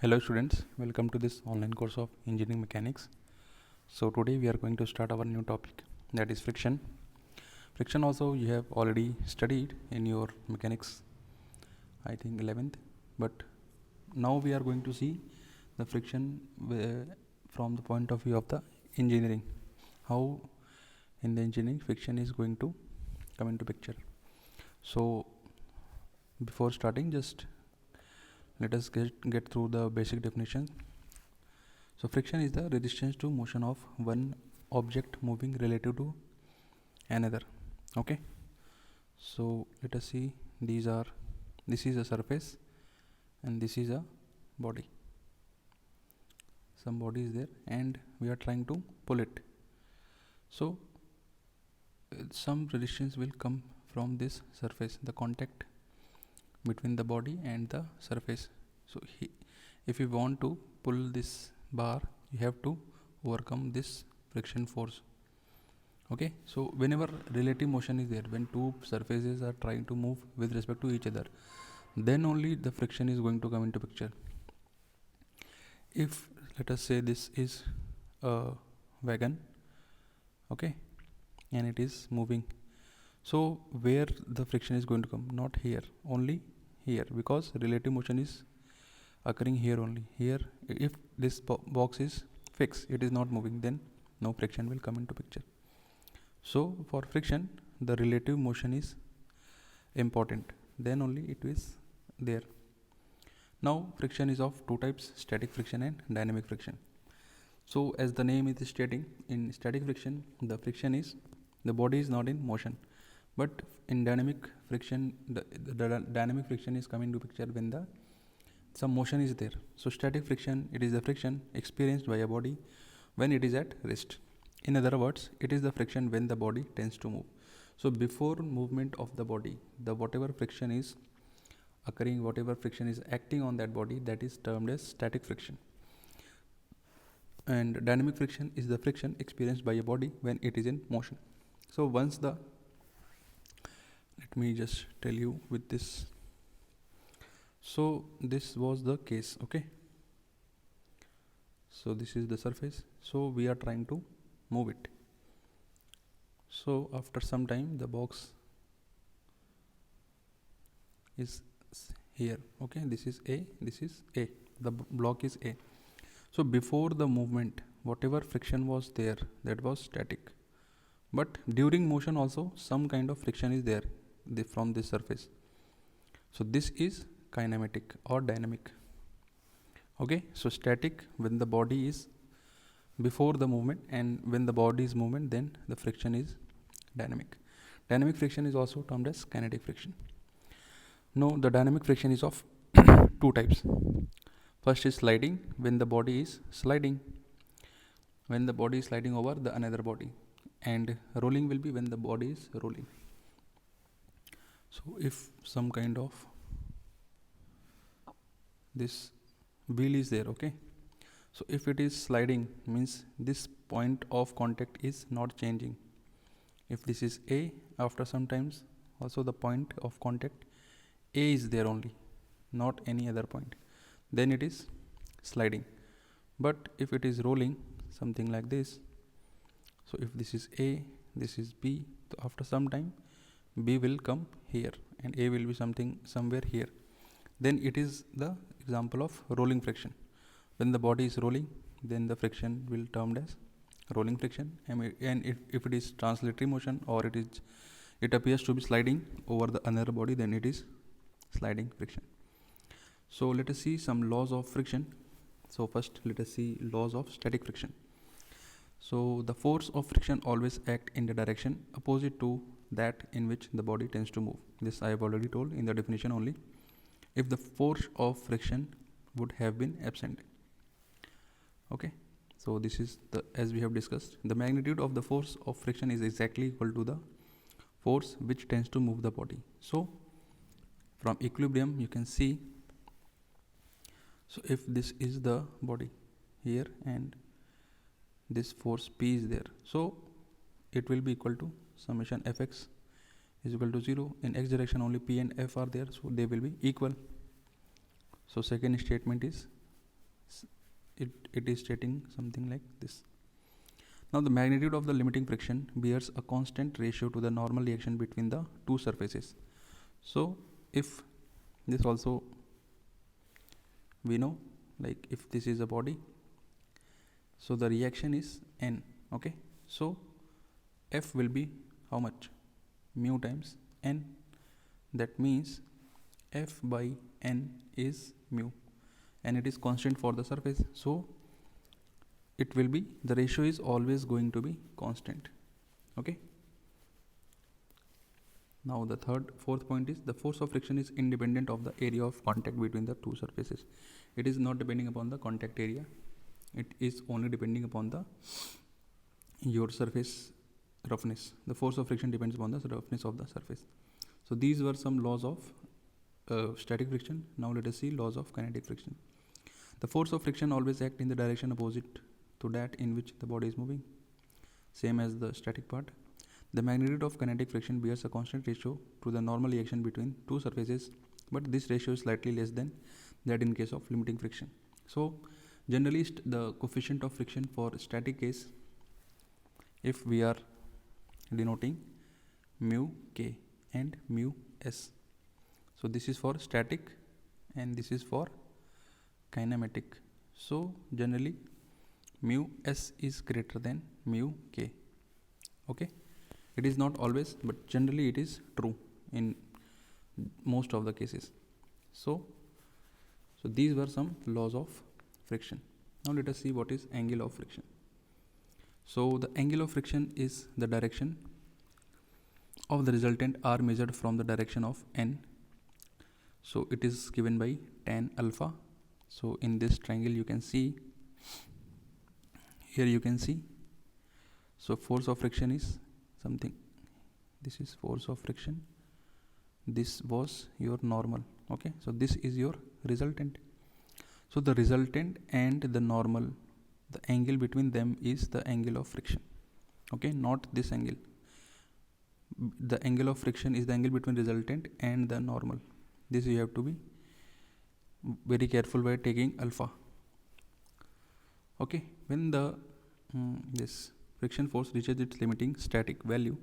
Hello students, welcome to this online course of engineering mechanics. So today we are going to start our new topic, that is friction. Friction also you have already studied in your mechanics, I think 11th, but now we are going to see the friction from the point of view of the engineering, how in the engineering friction is going to come into picture. So before starting, just let us get through the basic definition. So friction is the resistance to motion of one object moving relative to another. Okay, so let us see, this is a surface and this is a body. Some body is there and we are trying to pull it. So some resistance will come from this surface, the contact between the body and the surface. So if you want to pull this bar, you have to overcome this friction force. Okay, so whenever relative motion is there, when two surfaces are trying to move with respect to each other, then only the friction is going to come into picture. If let us say this is a wagon, okay, and it is moving, so where the friction is going to come? Not here, only here, because relative motion is occurring here only. Here, if this box is fixed, it is not moving, then no friction will come into picture. So for friction, the relative motion is important, then only it is there. Now friction is of two types, static friction and dynamic friction. So as the name is stating, in static friction, the friction is, the body is not in motion, but in dynamic friction, the dynamic friction is coming to picture when some motion is there. So static friction, it is the friction experienced by a body when it is at rest. In other words, it is the friction when the body tends to move. So before movement of the body, the whatever friction is occurring, whatever friction is acting on that body, that is termed as static friction. And dynamic friction is the friction experienced by a body when it is in motion. So once let me just tell you with this. So this was the case, okay. So this is the surface, so we are trying to move it. So after some time the box is here, okay, this is A, this is A, the block is A. So before the movement, whatever friction was there, that was static, but during motion also some kind of friction is there from this surface. So this is kinematic or dynamic. Okay, so static when the body is before the movement, and when the body is movement, then the friction is dynamic. Dynamic friction is also termed as kinetic friction. Now the dynamic friction is of two types. First is sliding, when the body is sliding, when the body is sliding over the another body, and rolling will be when the body is rolling. So if some kind of this wheel is there, okay, so if it is sliding, means this point of contact is not changing. If this is A, after some times also the point of contact A is there only, not any other point, then it is sliding. But if it is rolling, something like this, so if this is A, this is B, so after some time B will come here and A will be somewhere here, then it is the example of rolling friction. When the body is rolling, then the friction will termed as rolling friction. And if it is translatory motion, or it appears to be sliding over the another body, then it is sliding friction. So let us see some laws of friction. So first let us see laws of static friction. So the force of friction always act in the direction opposite to that in which the body tends to move. This I have already told in the definition only. If the force of friction would have been absent. Okay, so this is as we have discussed, the magnitude of the force of friction is exactly equal to the force which tends to move the body. So from equilibrium you can see, so if this is the body here and this force P is there, so it will be equal to summation Fx is equal to 0. In x direction only P and F are there, so they will be equal. So second statement is it is stating something like this. Now the magnitude of the limiting friction bears a constant ratio to the normal reaction between the two surfaces. So if this also we know, like if this is a body, so the reaction is n. Okay, so F will be how much? Mu times n. That means F by n is mu, and it is constant for the surface, so it will be, the ratio is always going to be constant. Okay, now the fourth point is the force of friction is independent of the area of contact between the two surfaces. It is not depending upon the contact area, it is only depending upon the your surface roughness. The force of friction depends upon the roughness of the surface. So these were some laws of static friction. Now let us see laws of kinetic friction. The force of friction always acts in the direction opposite to that in which the body is moving, same as the static part. The magnitude of kinetic friction bears a constant ratio to the normal reaction between two surfaces, but this ratio is slightly less than that in case of limiting friction. So generally the coefficient of friction for static case, if we are denoting mu k and mu s, so this is for static and this is for kinematic. So generally mu s is greater than mu k. Okay, it is not always, but generally it is true in most of the cases. So these were some laws of friction. Now let us see what is angle of friction. So the angle of friction is the direction of the resultant r measured from the direction of n. So it is given by tan alpha. So in this triangle you can see, here you can see, so force of friction is something, this is force of friction, this was your normal. Okay, so this is your resultant. So the resultant and the normal, the angle between them is the angle of friction. Okay, not this angle. The angle of friction is the angle between resultant and the normal. This you have to be very careful by taking alpha. Okay, when the this friction force reaches its limiting static value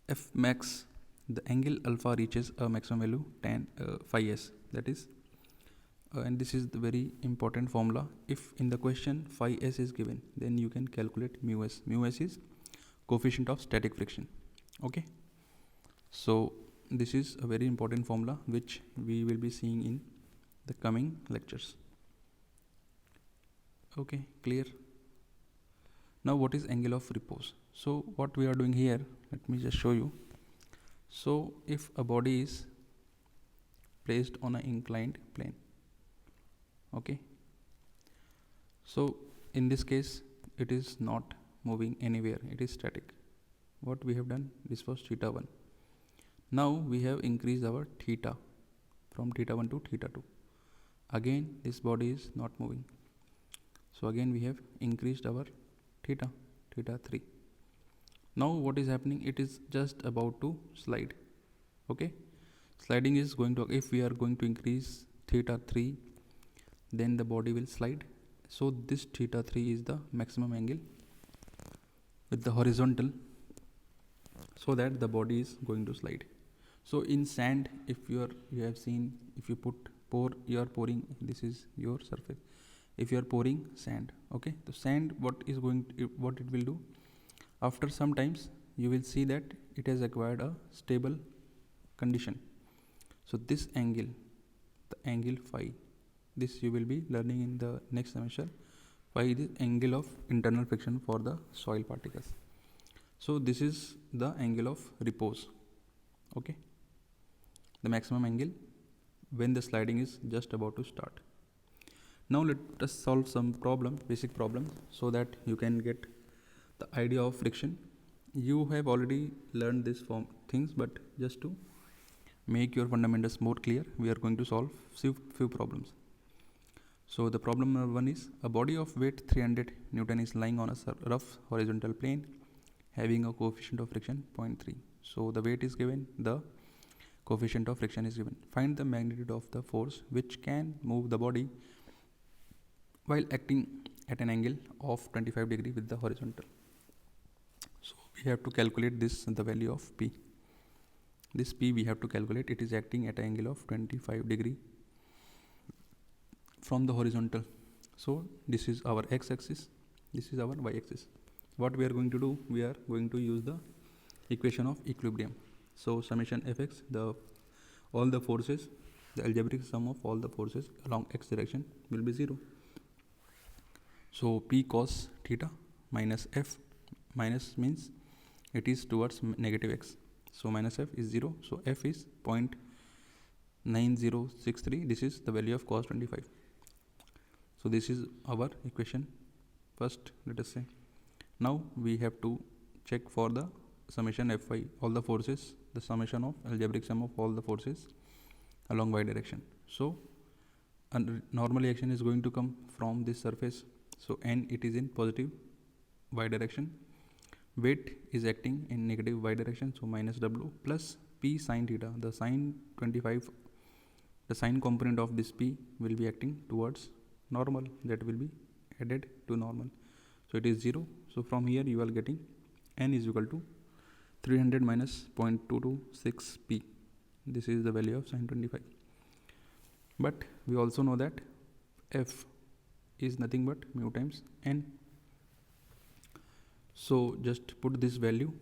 F max, the angle alpha reaches a maximum value tan phi s. That is, and this is the very important formula. If in the question phi s is given, then you can calculate mu s. Mu s is coefficient of static friction. Okay, so this is a very important formula which we will be seeing in the coming lectures. Okay, clear? Now what is angle of repose? So what we are doing here, let me just show you. So if a body is placed on an inclined plane, okay, so in this case it is not moving anywhere, it is static. What we have done, this was theta 1. Now we have increased our theta from theta 1 to theta 2. Again this body is not moving, so again we have increased our theta 3. Now what is happening, it is just about to slide. Okay, sliding is going to, if we are going to increase theta 3, then the body will slide. So this theta 3 is the maximum angle with the horizontal, so that the body is going to slide. So in sand, if you have seen, if you you are pouring, this is your surface, if you are pouring sand, okay, the sand, what it will do, after some times you will see that it has acquired a stable condition. So this angle, the angle phi, this you will be learning in the next semester. Phi is the angle of internal friction for the soil particles. So this is the angle of repose. Okay, the maximum angle when the sliding is just about to start. Now let us solve some basic problems, so that you can get the idea of friction. You have already learned this things, but just to make your fundamentals more clear, we are going to solve few problems. So the problem number 1 is, a body of weight 300 Newton is lying on a rough horizontal plane having a coefficient of friction 0.3. So the weight is given, the coefficient of friction is given. Find the magnitude of the force which can move the body while acting at an angle of 25 degree with the horizontal. So we have to calculate this, the value of P. This P we have to calculate. It is acting at an angle of 25 degree from the horizontal. So this is our x-axis, this is our y-axis. What we are going to do, we are going to use the equation of equilibrium. So summation fx, all the forces, the algebraic sum of all the forces along x direction will be 0. So p cos theta minus f, minus means it is towards negative x, so minus f is 0, so f is 0.9063. this is the value of cos 25. So this is our equation first, let us say. Now we have to check for the summation fy, all the forces, the summation of algebraic sum of all the forces along y direction. So normal action is going to come from this surface, so n it is in positive y direction, weight is acting in negative y direction, so minus w plus p sin theta, the sin 25, the sin component of this p will be acting towards normal, that will be added to normal, so it is 0. So from here you are getting n is equal to 300 minus 0.226 p. This is the value of sin 25. But we also know that f is nothing but mu times n. So just put this value.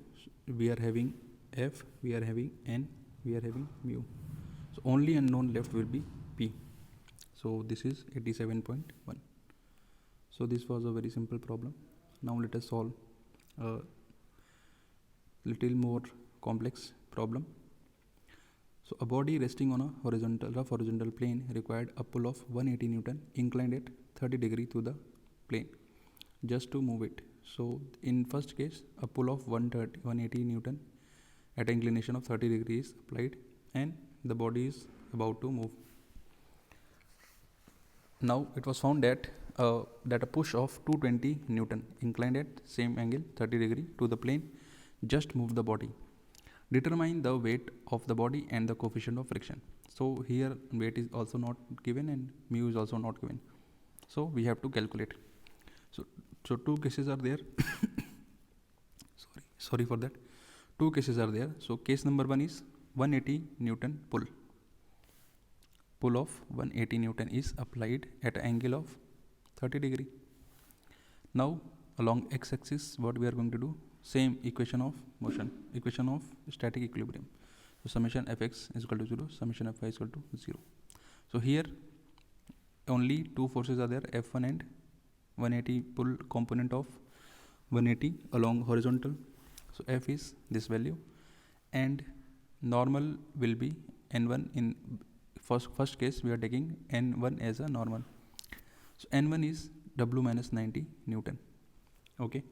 We are having f, we are having n, we are having mu. So only unknown left will be p. So this is 87.1. So this was a very simple problem. Now let us solve a little more complex problem. So a body resting on a rough horizontal plane required a pull of 180 Newton inclined at 30 degree to the plane just to move it. So in first case, a pull of 180 Newton at an inclination of 30 degrees applied and the body is about to move. Now it was found that a push of 220 Newton inclined at same angle 30 degree to the plane just moved the body. Determine the weight of the body and the coefficient of friction. So here weight is also not given and mu is also not given. So we have to calculate. So two cases are there. sorry for that. Two cases are there. So case number 1 is 180 Newton pull. Pull of 180 Newton is applied at an angle of 30 degree. Now along x-axis what we are going to do, same equation of motion, equation of static equilibrium. So summation fx is equal to 0, summation fy is equal to 0. So here only two forces are there, F1 and 180 pull component of 180 along horizontal. So F is this value and normal will be N1. In first case we are taking N1 as a normal. So N1 is W minus 90 Newton. Okay.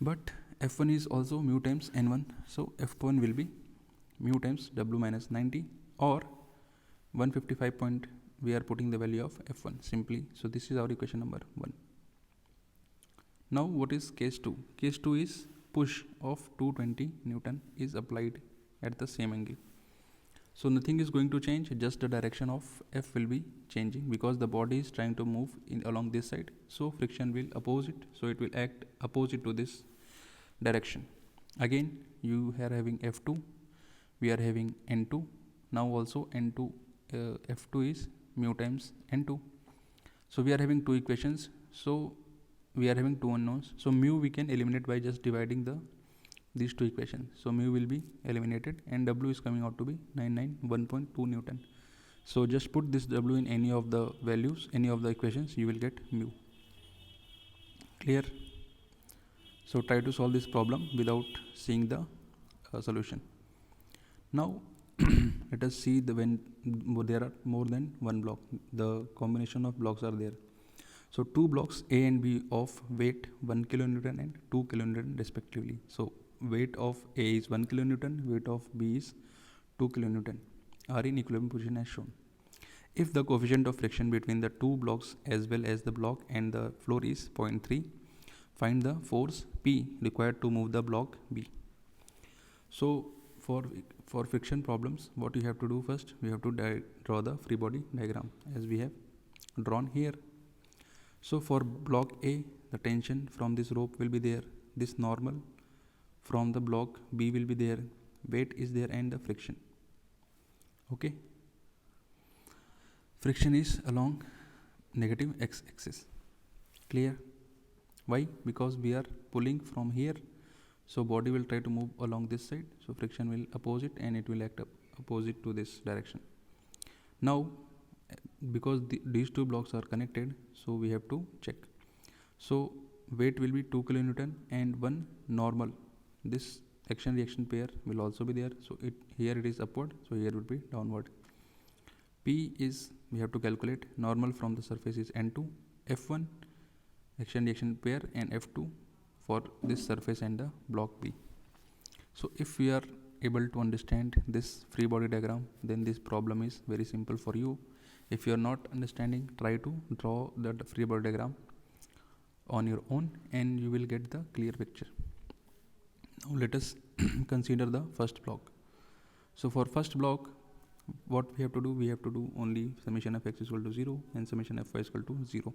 But F1 is also mu times N1. So F1 will be mu times W minus 90 or 155. We are putting the value of F1 simply. So this is our equation number 1. Now what is case 2? Case 2 is push of 220 Newton is applied at the same angle. So nothing is going to change, just the direction of F will be changing because the body is trying to move along this side. So friction will oppose it. So it will act opposite to this direction. Again you are having F2, we are having N2. Now also N2, F2 is mu times N2. So we are having two equations. So we are having two unknowns. So mu we can eliminate by just dividing these two equations. So mu will be eliminated and W is coming out to be 991.2 Newton. So just put this W in any of the values, any of the equations, you will get mu. Clear? So try to solve this problem without seeing the solution. Now let us see when there are more than one block, the combination of blocks are there. So two blocks A and B of weight 1 kilonewton and 2 kilonewton respectively. So weight of A is 1 kilonewton, weight of B is 2 kilonewton are in equilibrium position as shown. If the coefficient of friction between the two blocks as well as the block and the floor is 0.3, find the force P required to move the block B. So for friction problems, what you have to do first, we have to draw the free body diagram as we have drawn here. So for block A, the tension from this rope will be there, this normal from the block B will be there, weight is there, and the friction. Okay, friction is along negative x-axis. Clear? Why? Because we are pulling from here, so body will try to move along this side, so friction will oppose it and it will act opposite to this direction. Now because these two blocks are connected, so we have to check. So weight will be 2 kilonewton and one normal, this action reaction pair will also be there, so here it is upward, so here will be downward. P is, we have to calculate, normal from the surface is N2, F1 action reaction pair, and F2 for this surface and the block B. So if we are able to understand this free body diagram, then this problem is very simple for you. If you are not understanding, try to draw the free body diagram on your own and you will get the clear picture. Now let us consider the first block. So for first block, what we have to do, we have to do only summation of x is equal to 0 and summation of y is equal to 0.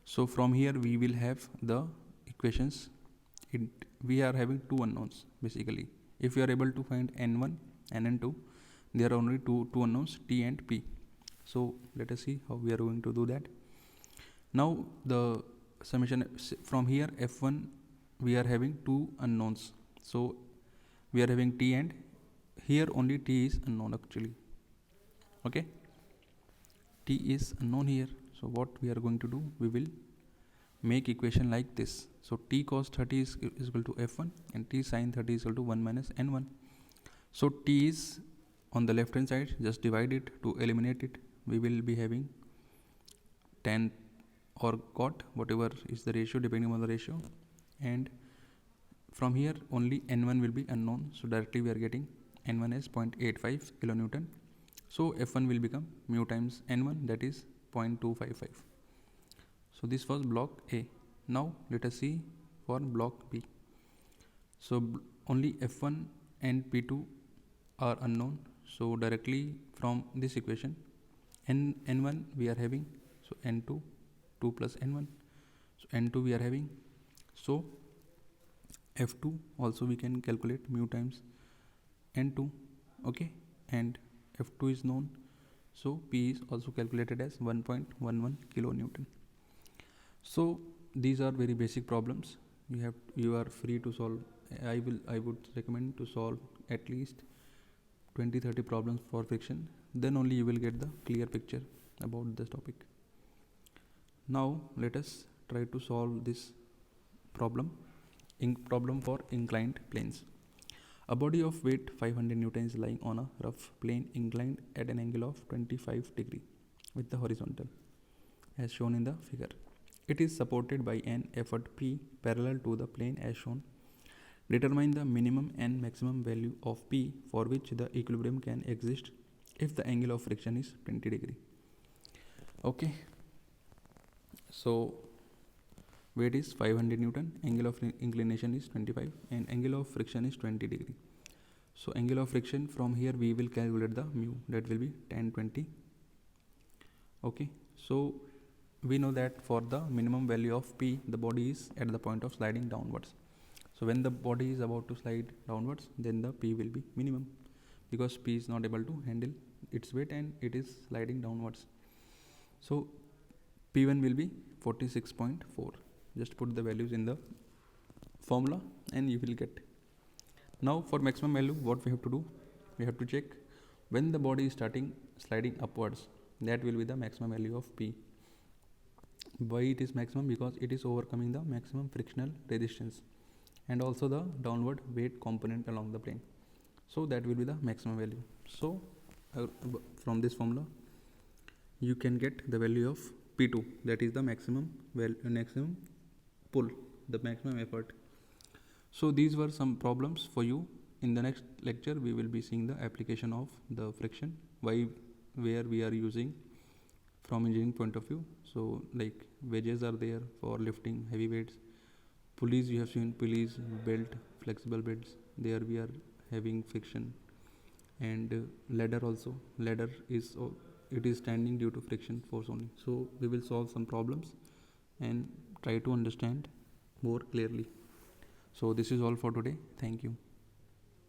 So from here we will have the equations. We are having two unknowns basically. If we are able to find n1 and n2, there are only two unknowns, t and p. So let us see how we are going to do that. Now the summation from here, f1 we are having two unknowns, so we are having t, and here only t is unknown actually. Okay, t is unknown here, so what we are going to do, we will make equation like this. So t cos 30 is equal to f1 and t sin 30 is equal to 1 minus n1. So t is on the left hand side, just divide it to eliminate it. We will be having tan or cot, whatever is the ratio depending on the ratio, and from here only n1 will be unknown, so directly we are getting n1 as 0.85 kilonewton. So f1 will become mu times n1, that is 0.255. So this was block A. Now let us see for block B. So only f1 and p2 are unknown, so directly from this equation n1 we are having, so n2 2 plus n1, so n2 we are having, so f2 also we can calculate mu times n2. Okay, and f2 is known, so p is also calculated as 1.11 kilonewton. So these are very basic problems. You are free to solve. I would recommend to solve at least 20-30 problems for friction, then only you will get the clear picture about this topic. Now let us try to solve this problem for inclined planes. A body of weight 500 Newton is lying on a rough plane inclined at an angle of 25 degree with the horizontal as shown in the figure. It is supported by an effort P parallel to the plane as shown. Determine the minimum and maximum value of P for which the equilibrium can exist if the angle of friction is 20 degree. Okay, so weight is 500 Newton, angle of inclination is 25 and angle of friction is 20 degree. So angle of friction, from here we will calculate the mu, that will be tan 20. Okay, so we know that for the minimum value of P, the body is at the point of sliding downwards. So when the body is about to slide downwards, then the P will be minimum, because P is not able to handle its weight and it is sliding downwards. So P1 will be 46.4. Just put the values in the formula and you will get. Now for maximum value, what we have to do, we have to check when the body is starting sliding upwards, that will be the maximum value of P. Why it is maximum? Because it is overcoming the maximum frictional resistance and also the downward weight component along the plane. So that will be the maximum value. So from this formula you can get the value of P2, that is the maximum pull, the maximum effort. So these were some problems for you. In the next lecture we will be seeing the application of the friction, where we are using from engineering point of view. So like wedges are there for lifting heavy weights, pulleys, you have seen pulleys, belt, flexible belts, there we are having friction, and ladder also. Ladder is it is standing due to friction force only. So we will solve some problems. and try to understand more clearly. So this is all for today. Thank you.